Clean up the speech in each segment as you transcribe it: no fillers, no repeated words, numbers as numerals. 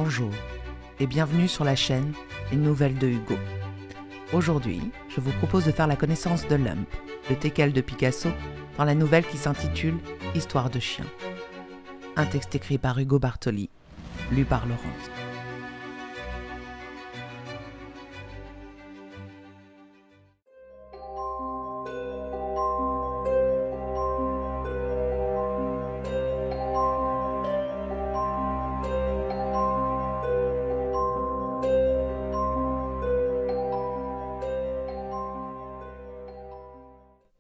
Bonjour et bienvenue sur la chaîne Les Nouvelles de Hugo. Aujourd'hui, je vous propose de faire la connaissance de Lump, le teckel de Picasso, dans la nouvelle qui s'intitule Histoire de chien. Un texte écrit par Hugo Bartoli, lu par Laurence.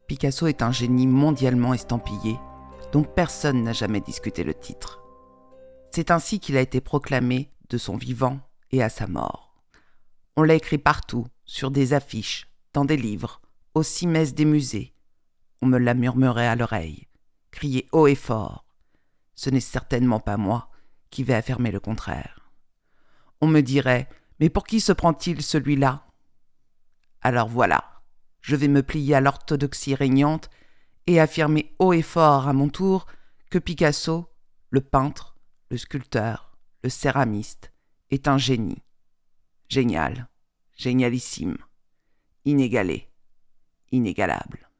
Picasso est un génie mondialement estampillé, dont personne n'a jamais discuté le titre. C'est ainsi qu'il a été proclamé de son vivant et à sa mort. On l'a écrit partout, sur des affiches, dans des livres, aux cimaises des musées. On me l'a murmuré à l'oreille, crié haut et fort. Ce n'est certainement pas moi qui vais affirmer le contraire. On me dirait « Mais pour qui se prend-il celui-là » Alors voilà. Je vais me plier à l'orthodoxie régnante et affirmer haut et fort à mon tour que Picasso, le peintre, le sculpteur, le céramiste, est un génie. Génial, génialissime, inégalé, inégalable.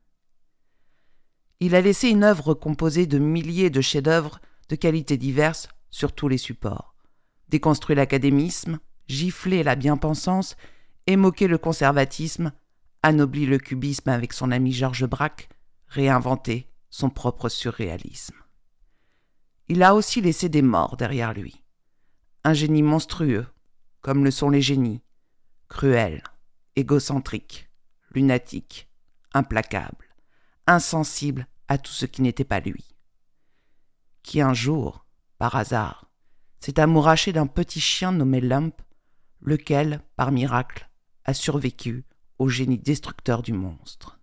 Il a laissé une œuvre composée de milliers de chefs-d'œuvre de qualités diverses sur tous les supports, déconstruit l'académisme, giflé la bien-pensance et moqué le conservatisme, anobli le cubisme avec son ami Georges Braque, réinventé son propre surréalisme. Il a aussi laissé des morts derrière lui. Un génie monstrueux, comme le sont les génies, cruel, égocentrique, lunatique, implacable, insensible à tout ce qui n'était pas lui. Qui un jour, par hasard, s'est amouraché d'un petit chien nommé Lump, lequel, par miracle, a survécu au génie destructeur du monstre.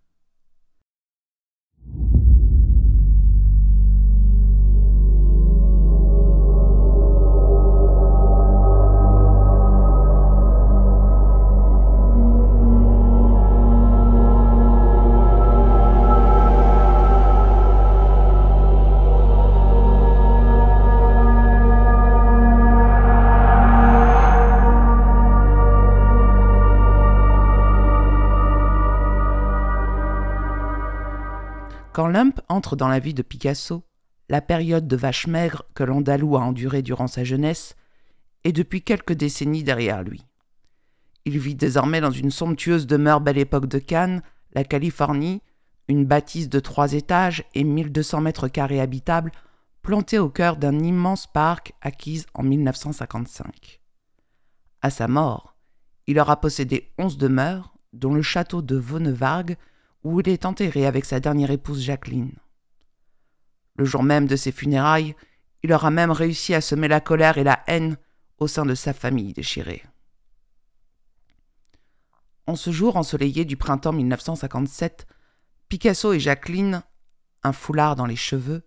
Quand Lump entre dans la vie de Picasso, la période de vache maigre que l'Andalou a endurée durant sa jeunesse est depuis quelques décennies derrière lui. Il vit désormais dans une somptueuse demeure Belle Époque de Cannes, la Californie, une bâtisse de 3 étages et 1200 mètres carrés habitables, plantée au cœur d'un immense parc acquise en 1955. À sa mort, il aura possédé 11 demeures, dont le château de Vonnevargue, où il est enterré avec sa dernière épouse Jacqueline. Le jour même de ses funérailles, il aura même réussi à semer la colère et la haine au sein de sa famille déchirée. En ce jour ensoleillé du printemps 1957, Picasso et Jacqueline, un foulard dans les cheveux,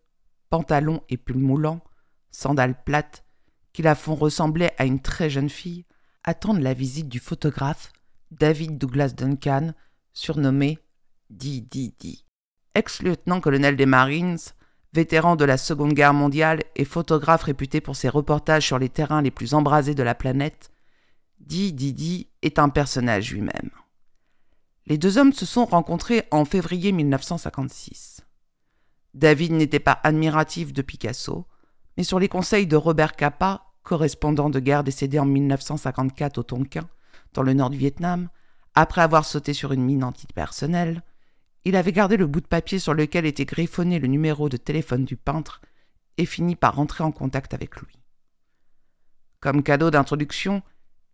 pantalon et pull moulant, sandales plates, qui la font ressembler à une très jeune fille, attendent la visite du photographe David Douglas Duncan, surnommé Di. Ex-lieutenant-colonel des Marines, vétéran de la Seconde Guerre mondiale et photographe réputé pour ses reportages sur les terrains les plus embrasés de la planète, Di est un personnage lui-même. Les deux hommes se sont rencontrés en février 1956. David n'était pas admiratif de Picasso, mais sur les conseils de Robert Capa, correspondant de guerre décédé en 1954 au Tonkin, dans le nord du Vietnam, après avoir sauté sur une mine antipersonnelle, il avait gardé le bout de papier sur lequel était griffonné le numéro de téléphone du peintre et fini par entrer en contact avec lui. Comme cadeau d'introduction,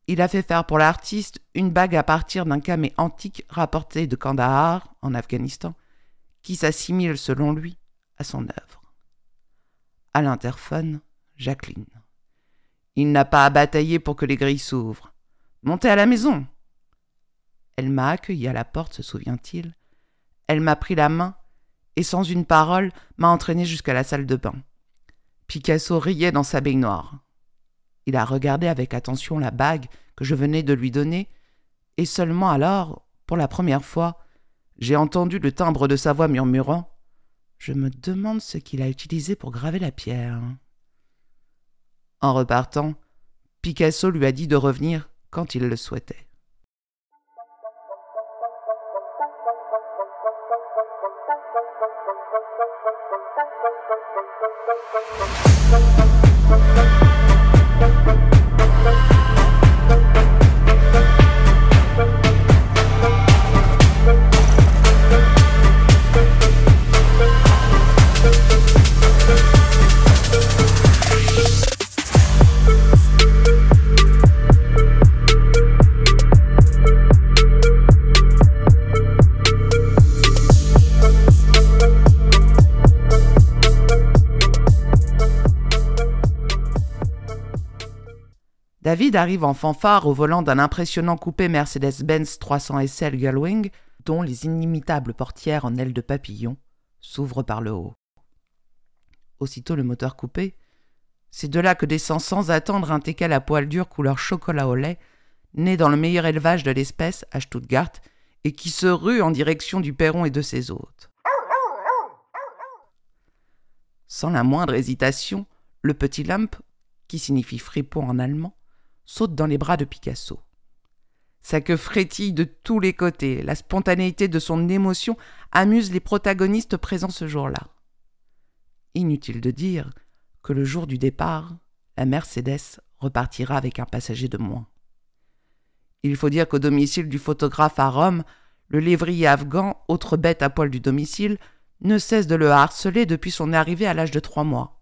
il a fait faire pour l'artiste une bague à partir d'un camé antique rapporté de Kandahar, en Afghanistan, qui s'assimile, selon lui, à son œuvre. À l'interphone, Jacqueline. Il n'a pas à batailler pour que les grilles s'ouvrent. « Montez à la maison !» Elle m'a accueilli à la porte, se souvient-il. Elle m'a pris la main et, sans une parole, m'a entraîné jusqu'à la salle de bain. Picasso riait dans sa baignoire. Il a regardé avec attention la bague que je venais de lui donner, et seulement alors, pour la première fois, j'ai entendu le timbre de sa voix murmurant « Je me demande ce qu'il a utilisé pour graver la pierre. » En repartant, Picasso lui a dit de revenir quand il le souhaitait. David arrive en fanfare au volant d'un impressionnant coupé Mercedes-Benz 300 SL Gullwing, dont les inimitables portières en ailes de papillon s'ouvrent par le haut. Aussitôt le moteur coupé, c'est de là que descend sans attendre un teckel à poil dur couleur chocolat au lait, né dans le meilleur élevage de l'espèce à Stuttgart et qui se rue en direction du perron et de ses hôtes. Sans la moindre hésitation, le petit Lump, qui signifie fripon en allemand, saute dans les bras de Picasso. Sa queue frétille de tous les côtés, la spontanéité de son émotion amuse les protagonistes présents ce jour-là. Inutile de dire que le jour du départ, la Mercedes repartira avec un passager de moins. Il faut dire qu'au domicile du photographe à Rome, le lévrier afghan, autre bête à poil du domicile, ne cesse de le harceler depuis son arrivée à l'âge de 3 mois.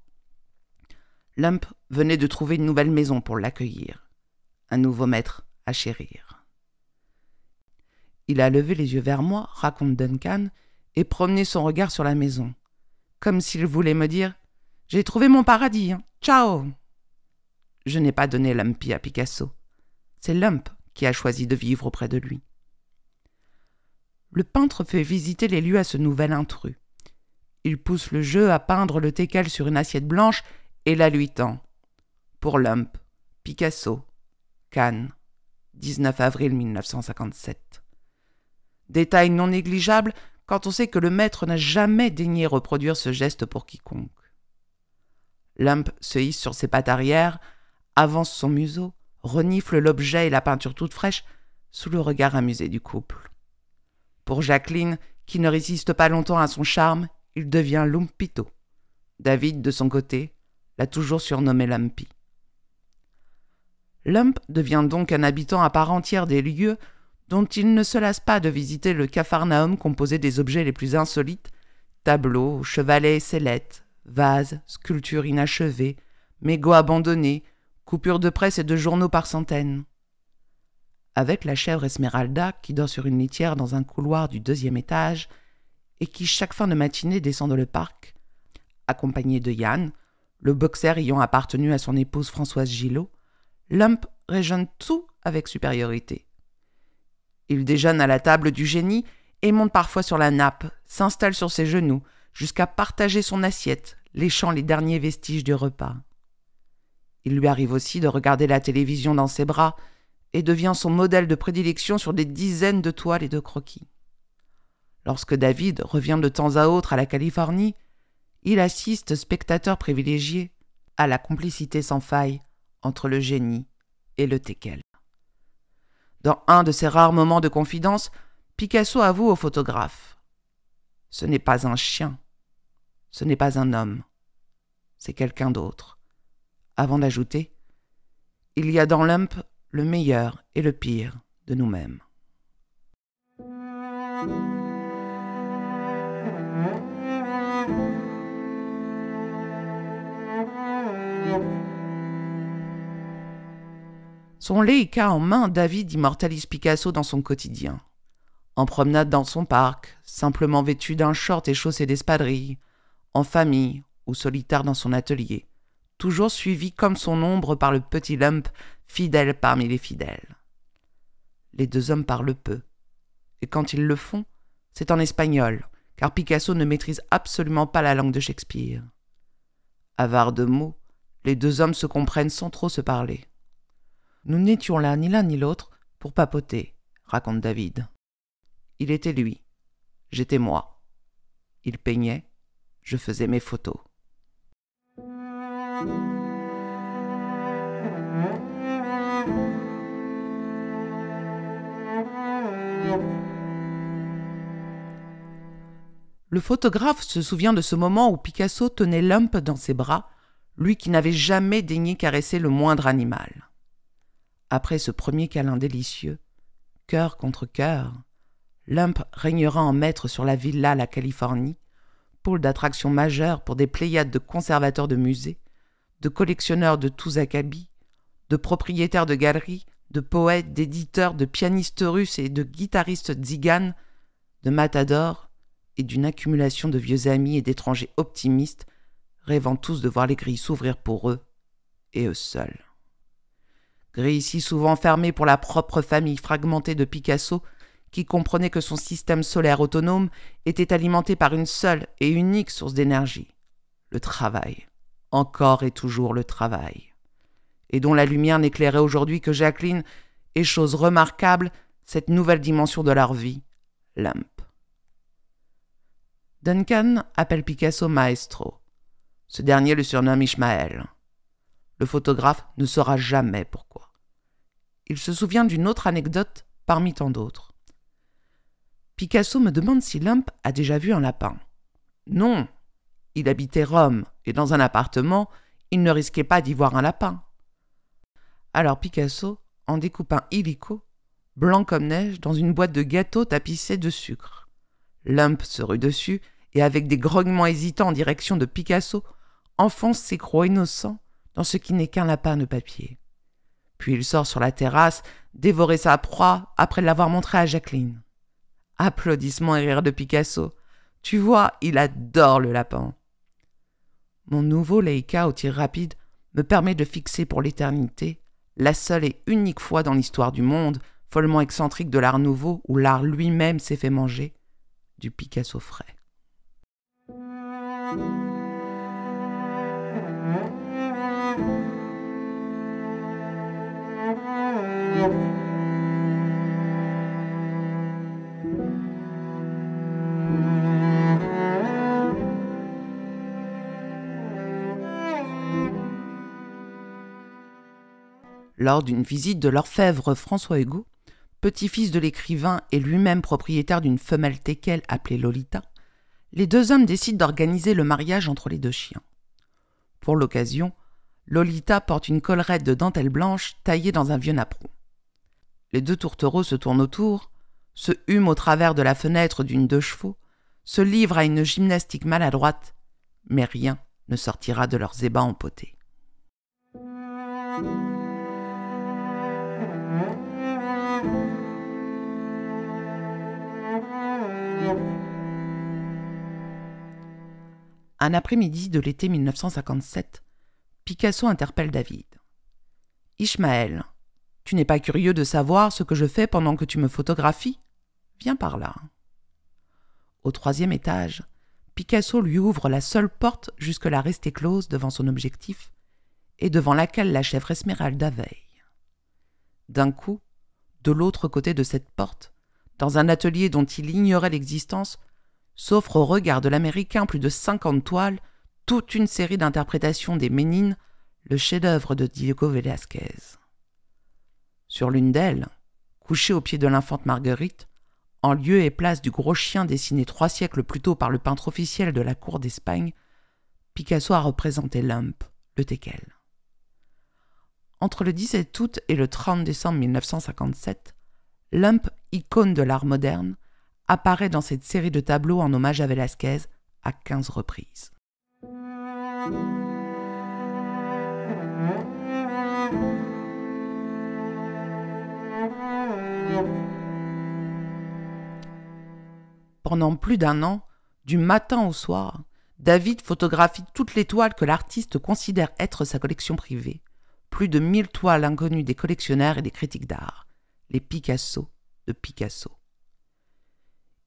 Lump venait de trouver une nouvelle maison pour l'accueillir, un nouveau maître à chérir. Il a levé les yeux vers moi, raconte Duncan, et promené son regard sur la maison, comme s'il voulait me dire « J'ai trouvé mon paradis, hein. Ciao !» Je n'ai pas donné Lumpy à Picasso. C'est Lump qui a choisi de vivre auprès de lui. Le peintre fait visiter les lieux à ce nouvel intrus. Il pousse le jeu à peindre le teckel sur une assiette blanche et la lui tend. Pour Lump, Picasso, Cannes, 19 avril 1957. Détail non négligeable quand on sait que le maître n'a jamais daigné reproduire ce geste pour quiconque. Lump se hisse sur ses pattes arrière, avance son museau, renifle l'objet et la peinture toute fraîche sous le regard amusé du couple. Pour Jacqueline, qui ne résiste pas longtemps à son charme, il devient Lumpito. David, de son côté, l'a toujours surnommé Lumpy. Lump devient donc un habitant à part entière des lieux dont il ne se lasse pas de visiter le capharnaüm composé des objets les plus insolites, tableaux, chevalets et sellettes, vases, sculptures inachevées, mégots abandonnés, coupures de presse et de journaux par centaines. Avec la chèvre Esmeralda qui dort sur une litière dans un couloir du 2e étage et qui chaque fin de matinée descend dans le parc, accompagnée de Yann, le boxer ayant appartenu à son épouse Françoise Gillot, Lump régionne tout avec supériorité. Il déjeune à la table du génie et monte parfois sur la nappe, s'installe sur ses genoux, jusqu'à partager son assiette, léchant les derniers vestiges du repas. Il lui arrive aussi de regarder la télévision dans ses bras et devient son modèle de prédilection sur des dizaines de toiles et de croquis. Lorsque David revient de temps à autre à la Californie, il assiste, spectateur privilégié, à la complicité sans faille entre le génie et le teckel. Dans un de ces rares moments de confidence, Picasso avoue au photographe « Ce n'est pas un chien, ce n'est pas un homme, c'est quelqu'un d'autre. » Avant d'ajouter « Il y a dans Lump le meilleur et le pire de nous-mêmes. » Son Leica en main, David immortalise Picasso dans son quotidien. En promenade dans son parc, simplement vêtu d'un short et chaussé d'espadrilles, en famille ou solitaire dans son atelier, toujours suivi comme son ombre par le petit Lump, fidèle parmi les fidèles. Les deux hommes parlent peu, et quand ils le font, c'est en espagnol, car Picasso ne maîtrise absolument pas la langue de Shakespeare. Avares de mots, les deux hommes se comprennent sans trop se parler. Nous n'étions là ni l'un ni l'autre pour papoter, raconte David. Il était lui, j'étais moi. Il peignait, je faisais mes photos. Le photographe se souvient de ce moment où Picasso tenait Lump dans ses bras, lui qui n'avait jamais daigné caresser le moindre animal. Après ce premier câlin délicieux, cœur contre cœur, Lump régnera en maître sur la villa La Californie, pôle d'attraction majeure pour des pléiades de conservateurs de musées, de collectionneurs de tous acabits, de propriétaires de galeries, de poètes, d'éditeurs, de pianistes russes et de guitaristes tziganes, de matadors et d'une accumulation de vieux amis et d'étrangers optimistes, rêvant tous de voir les grilles s'ouvrir pour eux, et eux seuls. Grilles si souvent fermées pour la propre famille fragmentée de Picasso, qui comprenait que son système solaire autonome était alimenté par une seule et unique source d'énergie, le travail, encore et toujours le travail, et dont la lumière n'éclairait aujourd'hui que Jacqueline et, chose remarquable, cette nouvelle dimension de leur vie, Lump. Duncan appelle Picasso maestro. Ce dernier le surnomme Ishmael. Le photographe ne saura jamais pourquoi. Il se souvient d'une autre anecdote parmi tant d'autres. Picasso me demande si Lump a déjà vu un lapin. Non, il habitait Rome et dans un appartement, il ne risquait pas d'y voir un lapin. Alors Picasso en découpe un illico, blanc comme neige, dans une boîte de gâteaux tapissée de sucre. Lump se rue dessus et avec des grognements hésitants en direction de Picasso, enfonce ses crocs innocents dans ce qui n'est qu'un lapin de papier. Puis il sort sur la terrasse, dévorer sa proie après l'avoir montré à Jacqueline. Applaudissements et rires de Picasso. Tu vois, il adore le lapin. Mon nouveau Leica au tir rapide me permet de fixer pour l'éternité la seule et unique fois dans l'histoire du monde, follement excentrique de l'art nouveau, où l'art lui-même s'est fait manger, du Picasso frais. Lors d'une visite de l'orfèvre François Hugo, petit-fils de l'écrivain et lui-même propriétaire d'une femelle teckel appelée Lolita, les deux hommes décident d'organiser le mariage entre les deux chiens. Pour l'occasion, Lolita porte une collerette de dentelle blanche taillée dans un vieux napperon. Les deux tourtereaux se tournent autour, se hument au travers de la fenêtre d'une 2 chevaux, se livrent à une gymnastique maladroite, mais rien ne sortira de leurs ébats empotés. Un après-midi de l'été 1957, Picasso interpelle David. « Ishmael, tu n'es pas curieux de savoir ce que je fais pendant que tu me photographies ? Viens par là. » Au 3e étage, Picasso lui ouvre la seule porte jusque-là restée close devant son objectif et devant laquelle la chèvre Esmeralda veille. D'un coup, de l'autre côté de cette porte, dans un atelier dont il ignorait l'existence, s'offre au regard de l'Américain plus de 50 toiles, toute une série d'interprétations des Ménines, le chef-d'œuvre de Diego Velázquez. Sur l'une d'elles, couché au pied de l'infante Marguerite, en lieu et place du gros chien dessiné 3 siècles plus tôt par le peintre officiel de la cour d'Espagne, Picasso a représenté Lump, le teckel. Entre le 17 août et le 30 décembre 1957, Lump, icône de l'art moderne, apparaît dans cette série de tableaux en hommage à Velázquez à 15 reprises. Pendant plus d'1 an, du matin au soir, David photographie toutes les toiles que l'artiste considère être sa collection privée, plus de 1000 toiles inconnues des collectionneurs et des critiques d'art, les Picasso de Picasso.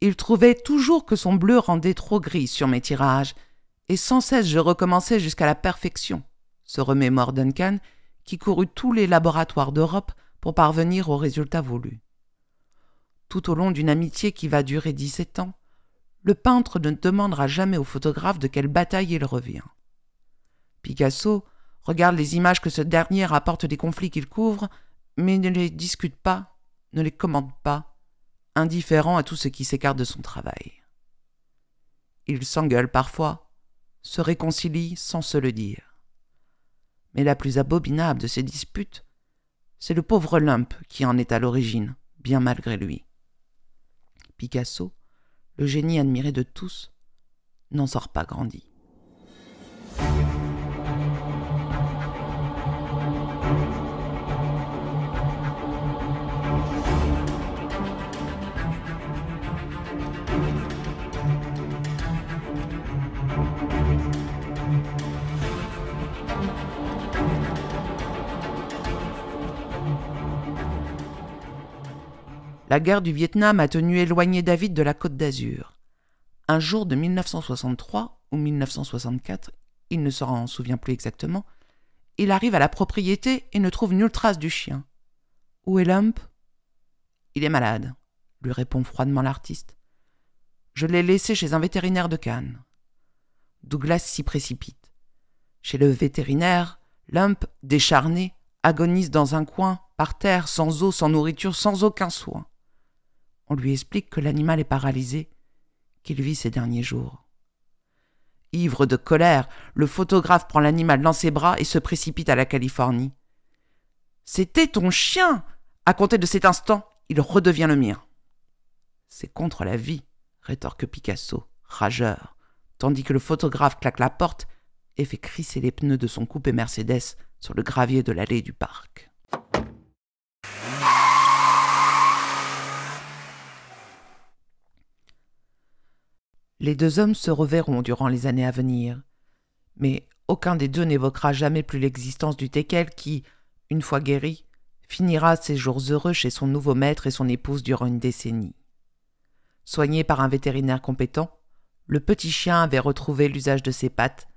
Il trouvait toujours que son bleu rendait trop gris sur mes tirages, et sans cesse je recommençais jusqu'à la perfection, se remémore Duncan, qui courut tous les laboratoires d'Europe pour parvenir au résultat voulu. Tout au long d'une amitié qui va durer 17 ans, le peintre ne demandera jamais au photographe de quelle bataille il revient. Picasso regarde les images que ce dernier rapporte des conflits qu'il couvre, mais ne les discute pas, ne les commente pas, indifférent à tout ce qui s'écarte de son travail. Ils s'engueulent parfois, se réconcilient sans se le dire. Mais la plus abominable de ces disputes, c'est le pauvre Lump qui en est à l'origine, bien malgré lui. Picasso, le génie admiré de tous, n'en sort pas grandi. La guerre du Vietnam a tenu éloigné David de la Côte d'Azur. Un jour de 1963 ou 1964, il ne s'en souvient plus exactement, il arrive à la propriété et ne trouve nulle trace du chien. « Où est Lump ?»« Il est malade », lui répond froidement l'artiste. « Je l'ai laissé chez un vétérinaire de Cannes. » Douglas s'y précipite. Chez le vétérinaire, Lump, décharné, agonise dans un coin, par terre, sans eau, sans nourriture, sans aucun soin. On lui explique que l'animal est paralysé, qu'il vit ses derniers jours. Ivre de colère, le photographe prend l'animal dans ses bras et se précipite à la Californie. « C'était ton chien ! À compter de cet instant, il redevient le mien. »« C'est contre la vie, » rétorque Picasso, rageur, tandis que le photographe claque la porte et fait crisser les pneus de son coupé Mercedes sur le gravier de l'allée du parc. Les deux hommes se reverront durant les années à venir, mais aucun des deux n'évoquera jamais plus l'existence du teckel qui, une fois guéri, finira ses jours heureux chez son nouveau maître et son épouse durant une décennie. Soigné par un vétérinaire compétent, le petit chien avait retrouvé l'usage de ses pattes,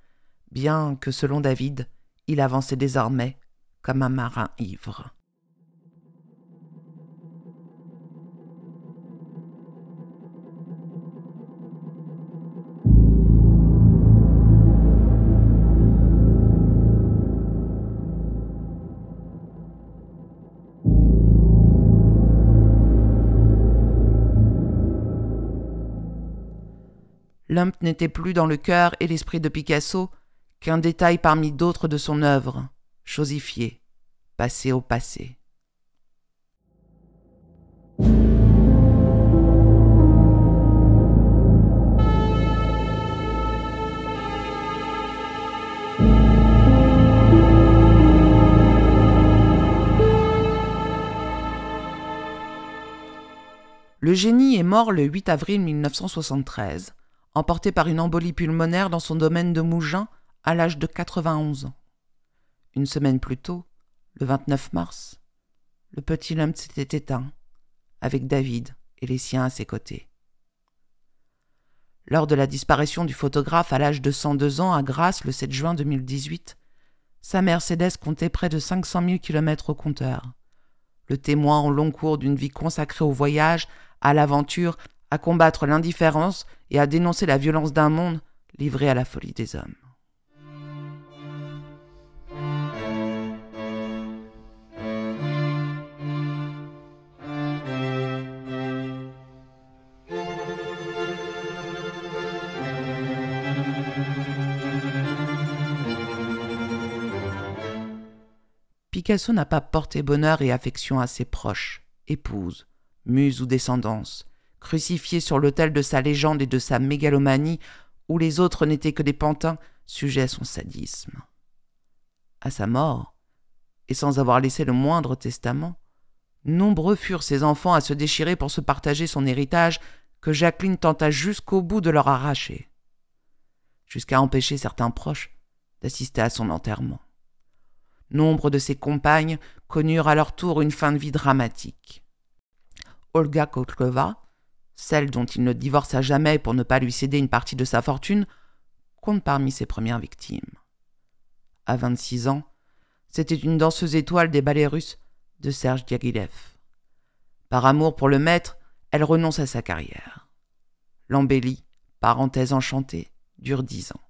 bien que, selon David, il avançait désormais comme un marin ivre. Lump n'était plus dans le cœur et l'esprit de Picasso qu'un détail parmi d'autres de son œuvre, chosifié, passé au passé. Le génie est mort le 8 avril 1973, emporté par une embolie pulmonaire dans son domaine de Mougins à l'âge de 91 ans. Une semaine plus tôt, le 29 mars, le petit Lump s'était éteint, avec David et les siens à ses côtés. Lors de la disparition du photographe à l'âge de 102 ans à Grasse le 7 juin 2018, sa Mercedes comptait près de 500 000 km au compteur. Le témoin en long cours d'une vie consacrée au voyage, à l'aventure, à combattre l'indifférence et à dénoncer la violence d'un monde livré à la folie des hommes. Picasso n'a pas porté bonheur et affection à ses proches, épouses, muses ou descendance, crucifié sur l'autel de sa légende et de sa mégalomanie, où les autres n'étaient que des pantins sujets à son sadisme. À sa mort, et sans avoir laissé le moindre testament, nombreux furent ses enfants à se déchirer pour se partager son héritage que Jacqueline tenta jusqu'au bout de leur arracher, jusqu'à empêcher certains proches d'assister à son enterrement. Nombre de ses compagnes connurent à leur tour une fin de vie dramatique. Olga Kotlova, celle dont il ne divorça jamais pour ne pas lui céder une partie de sa fortune, compte parmi ses premières victimes. À 26 ans, c'était une danseuse étoile des ballets russes de Serge Diaghilev. Par amour pour le maître, elle renonce à sa carrière. L'embellie, parenthèse enchantée, dure 10 ans.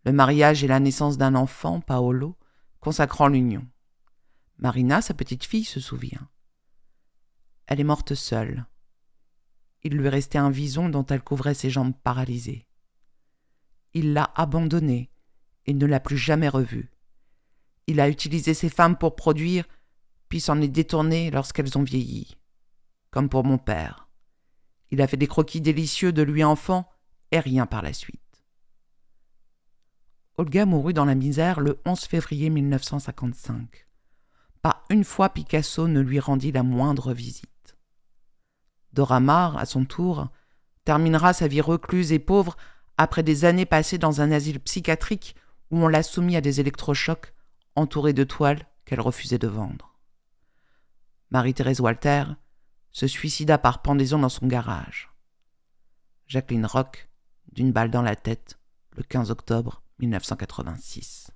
Le mariage et la naissance d'un enfant, Paolo, consacrant l'union. Marina, sa petite fille, se souvient. Elle est morte seule. Il lui restait un vison dont elle couvrait ses jambes paralysées. Il l'a abandonnée et ne l'a plus jamais revue. Il a utilisé ces femmes pour produire, puis s'en est détourné lorsqu'elles ont vieilli. Comme pour mon père. Il a fait des croquis délicieux de lui enfant et rien par la suite. Olga mourut dans la misère le 11 février 1955. Pas une fois Picasso ne lui rendit la moindre visite. Dora Maar, à son tour, terminera sa vie recluse et pauvre après des années passées dans un asile psychiatrique où on l'a soumis à des électrochocs entourée de toiles qu'elle refusait de vendre. Marie-Thérèse Walter se suicida par pendaison dans son garage. Jacqueline Roch, d'une balle dans la tête, le 15 octobre 1986.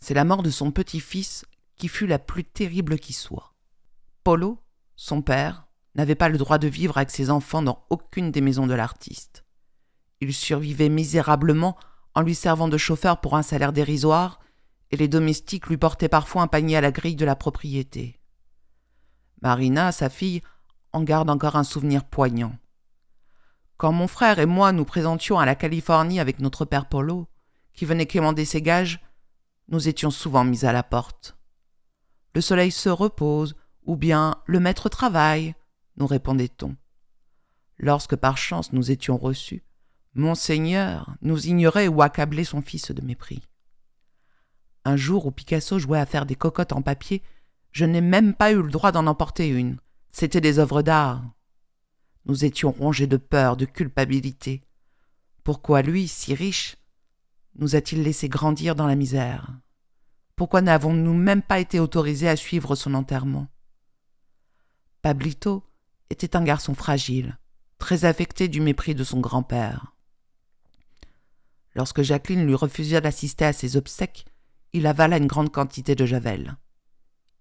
C'est la mort de son petit-fils qui fut la plus terrible qui soit. Polo, son père, n'avait pas le droit de vivre avec ses enfants dans aucune des maisons de l'artiste. Il survivait misérablement en lui servant de chauffeur pour un salaire dérisoire et les domestiques lui portaient parfois un panier à la grille de la propriété. Marina, sa fille, en garde encore un souvenir poignant. Quand mon frère et moi nous présentions à la Californie avec notre père Polo, qui venait quémander ses gages, nous étions souvent mis à la porte. « Le soleil se repose » ou bien « le maître travaille », nous répondait-on. Lorsque par chance nous étions reçus, Monseigneur nous ignorait ou accablait son fils de mépris. Un jour où Picasso jouait à faire des cocottes en papier, je n'ai même pas eu le droit d'en emporter une. C'étaient des œuvres d'art. Nous étions rongés de peur, de culpabilité. Pourquoi lui, si riche, nous a-t-il laissé grandir dans la misère? Pourquoi n'avons-nous même pas été autorisés à suivre son enterrement? Pablito était un garçon fragile, très affecté du mépris de son grand-père. Lorsque Jacqueline lui refusa d'assister à ses obsèques, il avala une grande quantité de javel.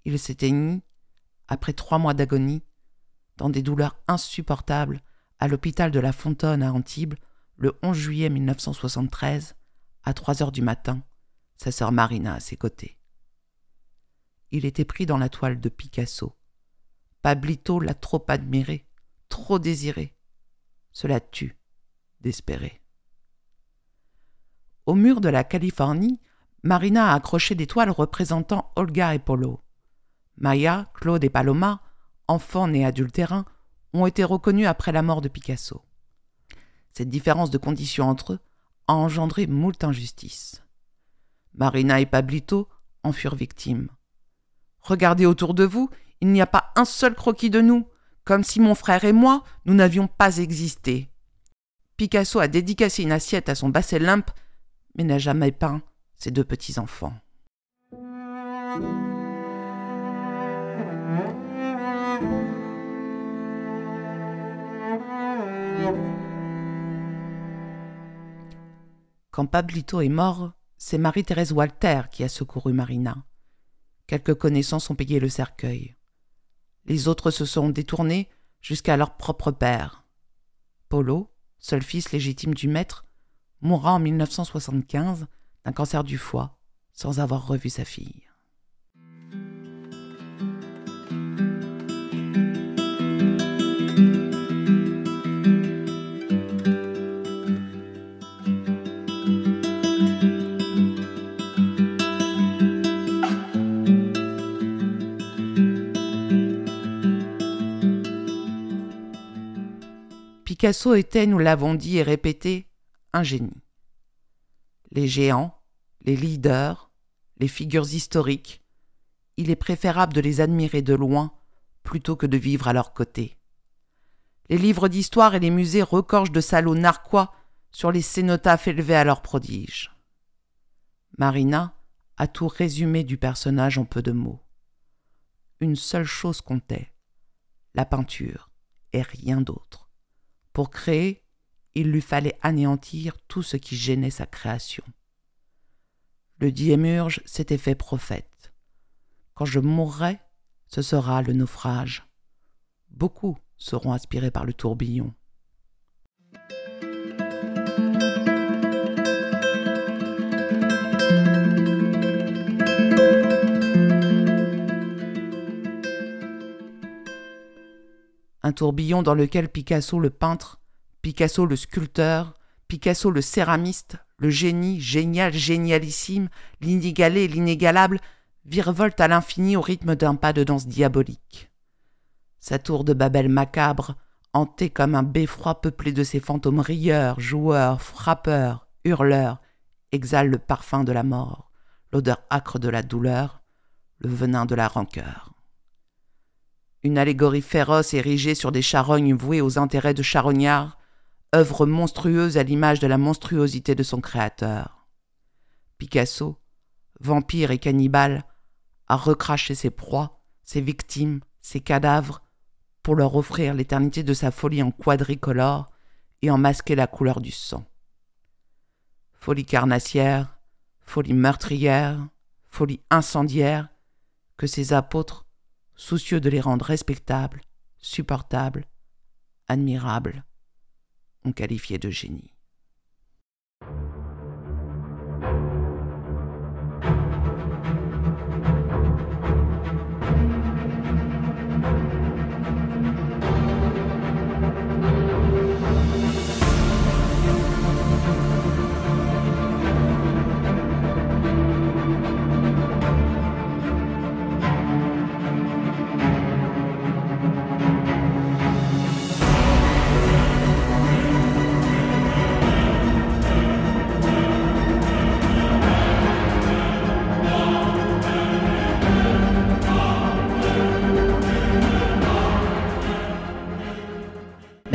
Il s'éteignit, après 3 mois d'agonie, dans des douleurs insupportables, à l'hôpital de la Fontaine à Antibes, le 11 juillet 1973, à 3 heures du matin, sa sœur Marina à ses côtés. Il était pris dans la toile de Picasso. Pablito l'a trop admiré, trop désiré. Cela tue d'espérer. Au mur de la Californie, Marina a accroché des toiles représentant Olga et Polo. Maya, Claude et Paloma, enfants nés adultérins, ont été reconnus après la mort de Picasso. Cette différence de conditions entre eux a engendré moult injustices. Marina et Pablito en furent victimes. « Regardez autour de vous, il n'y a pas un seul croquis de nous, comme si mon frère et moi, nous n'avions pas existé. » Picasso a dédicacé une assiette à son basset limpe, mais n'a jamais peint ses 2 petits-enfants. Quand Pablito est mort, c'est Marie-Thérèse Walter qui a secouru Marina. Quelques connaissances ont payé le cercueil. Les autres se sont détournés jusqu'à leur propre père. Polo, seul fils légitime du maître, mourra en 1975 d'un cancer du foie sans avoir revu sa fille. Picasso était, nous l'avons dit et répété, un génie. Les géants, les leaders, les figures historiques, il est préférable de les admirer de loin plutôt que de vivre à leur côté. Les livres d'histoire et les musées regorgent de salauds narquois sur les cénotaphes élevés à leur prodige. Marina a tout résumé du personnage en peu de mots. Une seule chose comptait, la peinture et rien d'autre. Pour créer, il lui fallait anéantir tout ce qui gênait sa création. Le Diémurge s'était fait prophète. Quand je mourrai, ce sera le naufrage. Beaucoup seront aspirés par le tourbillon. Un tourbillon dans lequel Picasso le peintre, Picasso le sculpteur, Picasso le céramiste, le génie, génial, génialissime, l'inégalé, l'inégalable, virevolte à l'infini au rythme d'un pas de danse diabolique. Sa tour de Babel macabre, hantée comme un beffroi peuplé de ces fantômes rieurs, joueurs, frappeurs, hurleurs, exhale le parfum de la mort, l'odeur âcre de la douleur, le venin de la rancœur. Une allégorie féroce érigée sur des charognes vouées aux intérêts de charognards, œuvre monstrueuse à l'image de la monstruosité de son créateur. Picasso, vampire et cannibale, a recraché ses proies, ses victimes, ses cadavres, pour leur offrir l'éternité de sa folie en quadricolore et en masquer la couleur du sang. Folie carnassière, folie meurtrière, folie incendiaire, que ses apôtres, soucieux de les rendre respectables, supportables, admirables, ont qualifié de génie.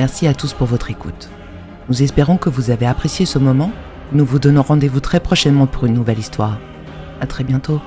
Merci à tous pour votre écoute. Nous espérons que vous avez apprécié ce moment. Nous vous donnons rendez-vous très prochainement pour une nouvelle histoire. À très bientôt.